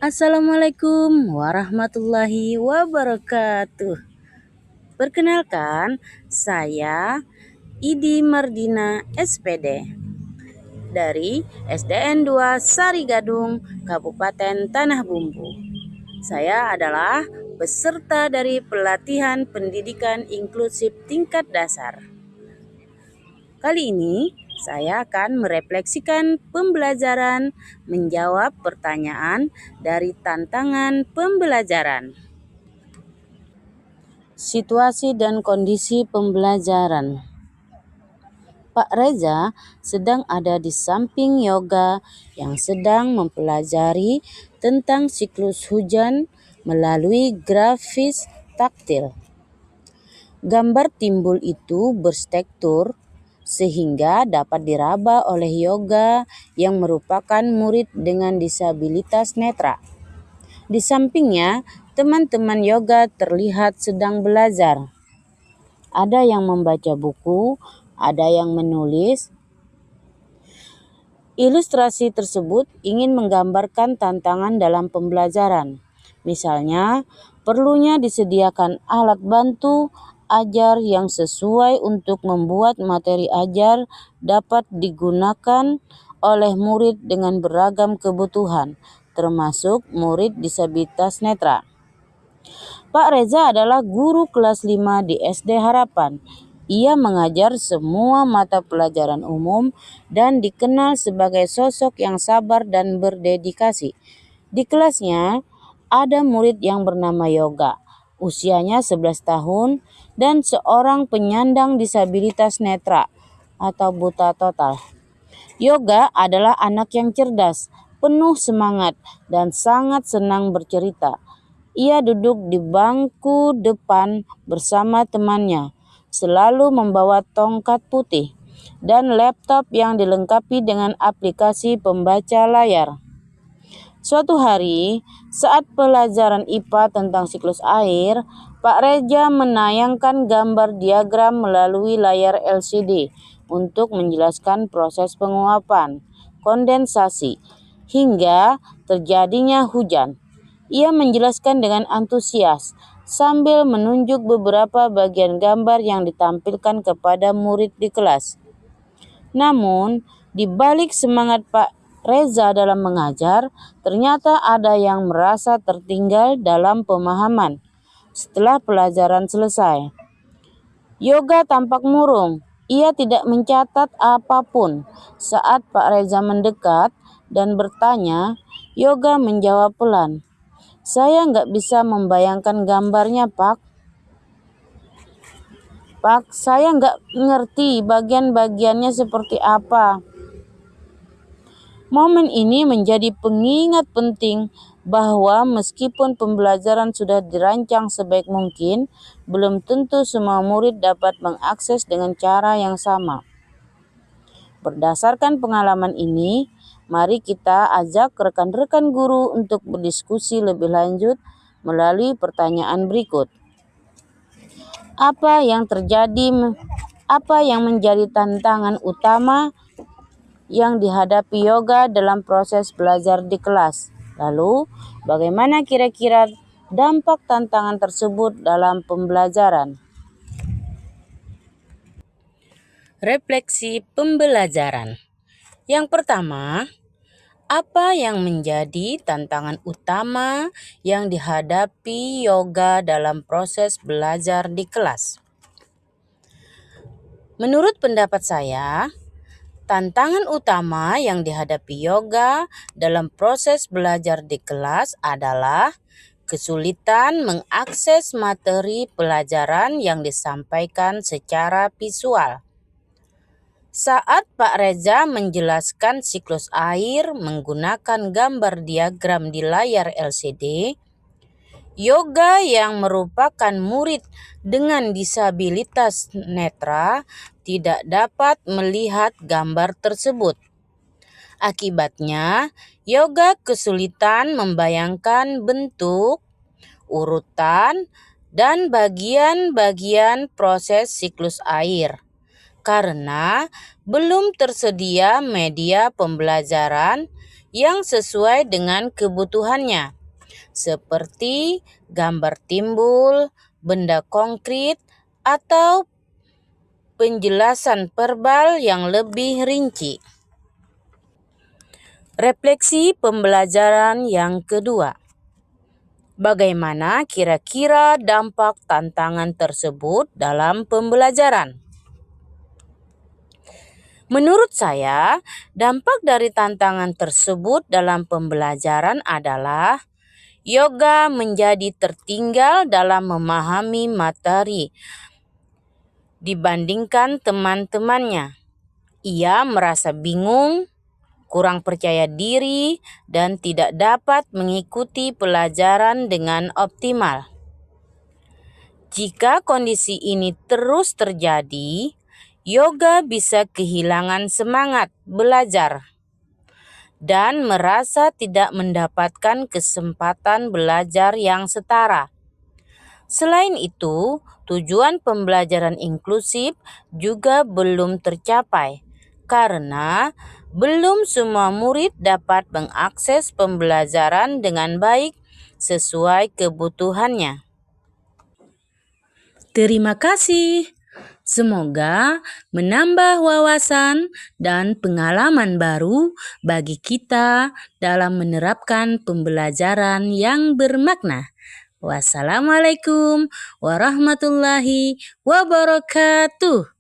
Assalamualaikum warahmatullahi wabarakatuh. Perkenalkan, saya Idi Mardina SPD dari SDN 2 Sarigadung, Kabupaten Tanah Bumbu. Saya adalah peserta dari pelatihan pendidikan inklusif tingkat dasar. Kali ini saya akan merefleksikan pembelajaran, menjawab pertanyaan dari tantangan pembelajaran. Situasi dan kondisi pembelajaran. Pak Reza sedang ada di samping Yoga yang sedang mempelajari tentang siklus hujan melalui grafis taktil. Gambar timbul itu berstruktur sehingga dapat diraba oleh Yoga yang merupakan murid dengan disabilitas netra. Di sampingnya, teman-teman Yoga terlihat sedang belajar. Ada yang membaca buku, ada yang menulis. Ilustrasi tersebut ingin menggambarkan tantangan dalam pembelajaran. Misalnya, perlunya disediakan alat bantu ajar yang sesuai untuk membuat materi ajar dapat digunakan oleh murid dengan beragam kebutuhan, termasuk murid disabilitas netra. Pak Reza adalah guru kelas 5 di SD Harapan. Ia mengajar semua mata pelajaran umum dan dikenal sebagai sosok yang sabar dan berdedikasi. Di kelasnya ada murid yang bernama Yoga, usianya 11 tahun dan seorang penyandang disabilitas netra atau buta total. Yoga adalah anak yang cerdas, penuh semangat, dan sangat senang bercerita. Ia duduk di bangku depan bersama temannya, selalu membawa tongkat putih dan laptop yang dilengkapi dengan aplikasi pembaca layar. Suatu hari, saat pelajaran IPA tentang siklus air, Pak Reza menayangkan gambar diagram melalui layar LCD untuk menjelaskan proses penguapan, kondensasi, hingga terjadinya hujan. Ia menjelaskan dengan antusias sambil menunjuk beberapa bagian gambar yang ditampilkan kepada murid di kelas. Namun, di balik semangat Pak Reza dalam mengajar, ternyata ada yang merasa tertinggal dalam pemahaman. Setelah pelajaran selesai, Yoga tampak murung. Ia tidak mencatat apapun. Saat Pak Reza mendekat dan bertanya, Yoga menjawab pelan, "Saya nggak bisa membayangkan gambarnya, Pak. Pak, saya nggak ngerti bagian-bagiannya seperti apa." Momen ini menjadi pengingat penting bahwa meskipun pembelajaran sudah dirancang sebaik mungkin, belum tentu semua murid dapat mengakses dengan cara yang sama. Berdasarkan pengalaman ini, mari kita ajak rekan-rekan guru untuk berdiskusi lebih lanjut melalui pertanyaan berikut. Apa yang menjadi tantangan utama yang dihadapi Yoga dalam proses belajar di kelas? Lalu, bagaimana kira-kira dampak tantangan tersebut dalam pembelajaran? Refleksi pembelajaran. Yang pertama, apa yang menjadi tantangan utama yang dihadapi Yoga dalam proses belajar di kelas? Menurut pendapat saya, tantangan utama yang dihadapi Yoga dalam proses belajar di kelas adalah kesulitan mengakses materi pelajaran yang disampaikan secara visual. Saat Pak Reza menjelaskan siklus air menggunakan gambar diagram di layar LCD, Yoga yang merupakan murid dengan disabilitas netra tidak dapat melihat gambar tersebut. Akibatnya, Yoga kesulitan membayangkan bentuk, urutan, dan bagian-bagian proses siklus air karena belum tersedia media pembelajaran yang sesuai dengan kebutuhannya, seperti gambar timbul, benda konkret, atau penjelasan verbal yang lebih rinci. Refleksi pembelajaran yang kedua. Bagaimana kira-kira dampak tantangan tersebut dalam pembelajaran? Menurut saya, dampak dari tantangan tersebut dalam pembelajaran adalah yoga menjadi tertinggal dalam memahami materi dibandingkan teman-temannya. Ia merasa bingung, kurang percaya diri, dan tidak dapat mengikuti pelajaran dengan optimal. Jika kondisi ini terus terjadi, yoga bisa kehilangan semangat belajar dan merasa tidak mendapatkan kesempatan belajar yang setara. Selain itu, tujuan pembelajaran inklusif juga belum tercapai karena belum semua murid dapat mengakses pembelajaran dengan baik sesuai kebutuhannya. Terima kasih. Semoga menambah wawasan dan pengalaman baru bagi kita dalam menerapkan pembelajaran yang bermakna. Wassalamualaikum warahmatullahi wabarakatuh.